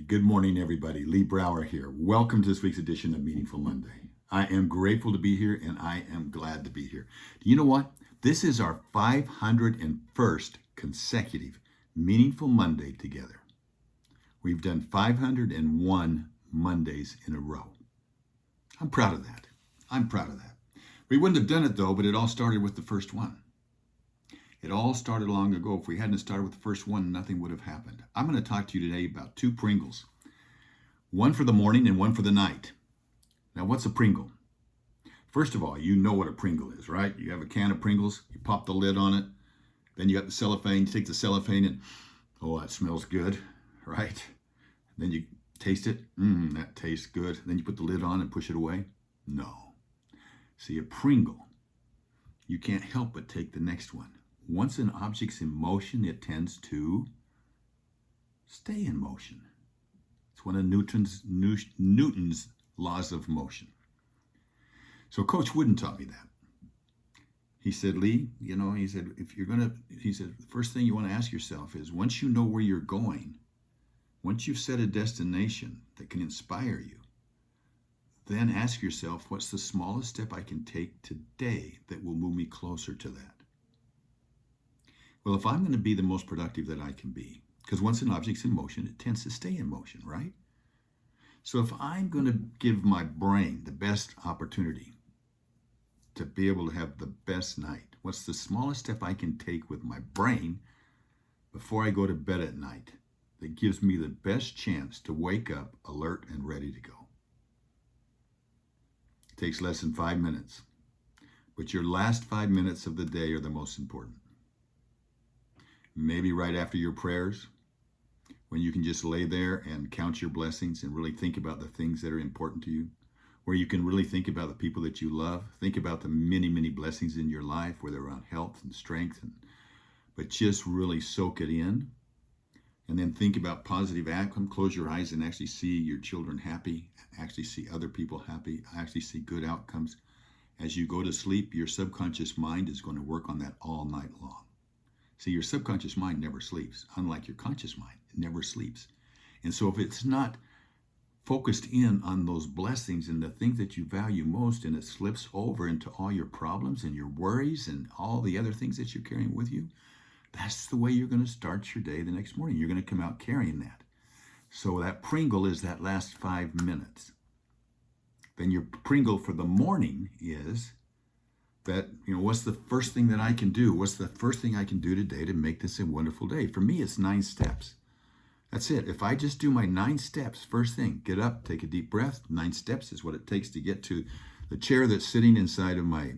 Good morning, everybody. Lee Brower here. Welcome to this week's edition of Meaningful Monday. I am grateful to be here and I am glad to be here. Do you know what? This is our 501st consecutive Meaningful Monday together. We've done 501 Mondays in a row. I'm proud of that. We wouldn't have done it though, but it all started with the first one. It all started long ago. If we hadn't started with the first one, nothing would have happened. I'm going to talk to you today about two Pringles. One for the morning and one for the night. Now, what's a Pringle? First of all, you know what a Pringle is, right? You have a can of Pringles, you pop the lid on it, then you got the cellophane, you take the cellophane and, oh, that smells good, right? Then you taste it, that tastes good. Then you put the lid on and push it away. No. See, a Pringle, you can't help but take the next one. Once an object's in motion, it tends to stay in motion. It's one of Newton's laws of motion. So Coach Wooden taught me that. He said, Lee, the first thing you want to ask yourself is, once you know where you're going, once you've set a destination that can inspire you, then ask yourself, what's the smallest step I can take today that will move me closer to that? Well, if I'm going to be the most productive that I can be, because once an object's in motion, it tends to stay in motion, right? So if I'm going to give my brain the best opportunity to be able to have the best night, what's the smallest step I can take with my brain before I go to bed at night that gives me the best chance to wake up alert and ready to go? It takes less than 5 minutes, but your last 5 minutes of the day are the most important. Maybe right after your prayers, when you can just lay there and count your blessings and really think about the things that are important to you, where you can really think about the people that you love, think about the many, many blessings in your life, whether around health and strength, but just really soak it in. And then think about positive outcome. Close your eyes and actually see your children happy, actually see other people happy, actually see good outcomes. As you go to sleep, your subconscious mind is going to work on that all night long. See, your subconscious mind never sleeps, unlike your conscious mind. It never sleeps. And so if it's not focused in on those blessings and the things that you value most, and it slips over into all your problems and your worries and all the other things that you're carrying with you, that's the way you're going to start your day the next morning. You're going to come out carrying that. So that Pringle is that last 5 minutes. Then your Pringle for the morning is that, what's the first thing that I can do? What's the first thing I can do today to make this a wonderful day? For me, it's 9 steps. That's it. If I just do my 9 steps, first thing, get up, take a deep breath. 9 steps is what it takes to get to the chair that's sitting inside of my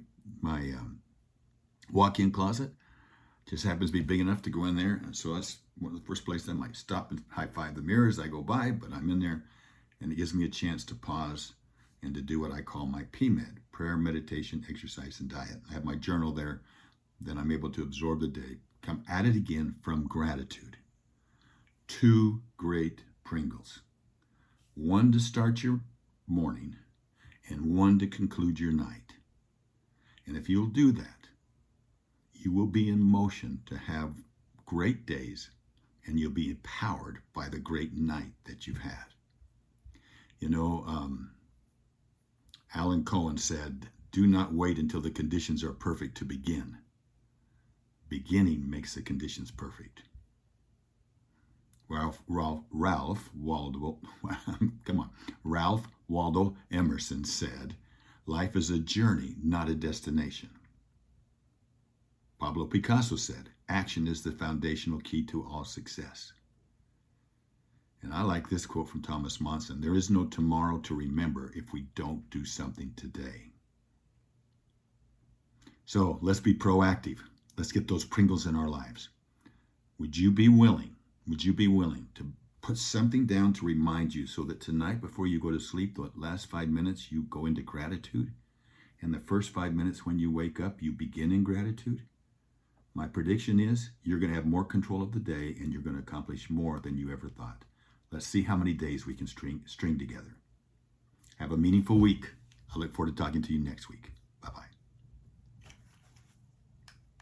walk-in closet. Just happens to be big enough to go in there. And so that's one of the first places I might stop and high-five the mirror as I go by, but I'm in there, and it gives me a chance to pause and to do what I call my PMED, prayer, meditation, exercise, and diet. I have my journal there. Then I'm able to absorb the day, come at it again from gratitude. 2 great Pringles. One to start your morning and one to conclude your night. And if you'll do that, you will be in motion to have great days, and you'll be empowered by the great night that you've had. Alan Cohen said, do not wait until the conditions are perfect to begin. Beginning makes the conditions perfect. Ralph Waldo Emerson said, life is a journey, not a destination. Pablo Picasso said, action is the foundational key to all success. And I like this quote from Thomas Monson. There is no tomorrow to remember if we don't do something today. So let's be proactive. Let's get those Pringles in our lives. Would you be willing to put something down to remind you, so that tonight before you go to sleep, the last 5 minutes you go into gratitude, and the first 5 minutes when you wake up, you begin in gratitude? My prediction is you're going to have more control of the day, and you're going to accomplish more than you ever thought. Let's see how many days we can string together. Have a meaningful week. I look forward to talking to you next week. Bye-bye.